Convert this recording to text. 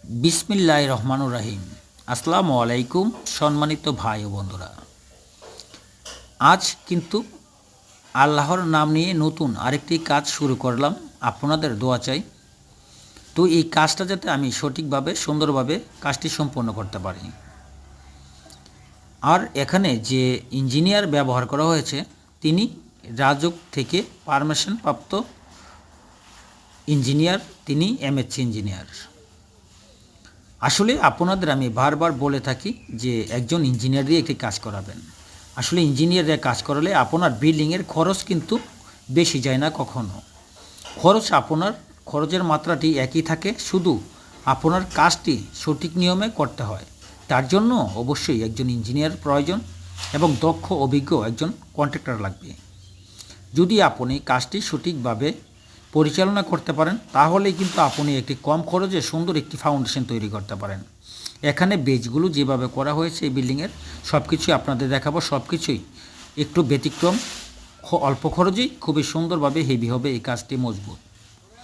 বিসমিল্লাহির রহমানুর রহিম। আসসালামু আলাইকুম সম্মানিত ভাই ও বন্ধুরা, আজ কিন্তু আল্লাহর নাম নিয়ে নতুন আরেকটি কাজ শুরু করলাম। আপনাদের দোয়া চাই। তো এই কাজটা যাতে আমি সঠিকভাবে সুন্দরভাবে কাজটি সম্পন্ন করতে পারি। আর এখানে যে ইঞ্জিনিয়ার ব্যবহার করা হয়েছে তিনি রাজউক থেকে পারমিশন প্রাপ্ত ইঞ্জিনিয়ার, তিনি এমএসসি ইঞ্জিনিয়ার। আসলে আপনাদের আমি বারবার বলে থাকি যে একজন ইঞ্জিনিয়ার দিয়ে একটি কাজ করাবেন। আসলে ইঞ্জিনিয়াররা কাজ করালে আপনার বিল্ডিংয়ের খরচ কিন্তু বেশি যায় না কখনো। খরচের মাত্রাটি একই থাকে, শুধু আপনার কাজটি সঠিক নিয়মে করতে হয়। তার জন্য অবশ্যই একজন ইঞ্জিনিয়ার প্রয়োজন এবং দক্ষ অভিজ্ঞ একজন কন্ট্রাক্টর লাগবে। যদি আপনি কাজটি সঠিকভাবে পরিচালনা করতে পারেন তাহলেই কিন্তু আপনি একটি কম খরচে সুন্দর একটি ফাউন্ডেশন তৈরি করতে পারেন। এখানে বেজগুলো যেভাবে করা হয়েছে এই বিল্ডিংয়ের সব কিছুই আপনাদের দেখাবো। সব কিছুই একটু ব্যতিক্রম, অল্প খরচেই খুবই সুন্দরভাবে হেভি হবে এই কাজটি, মজবুত।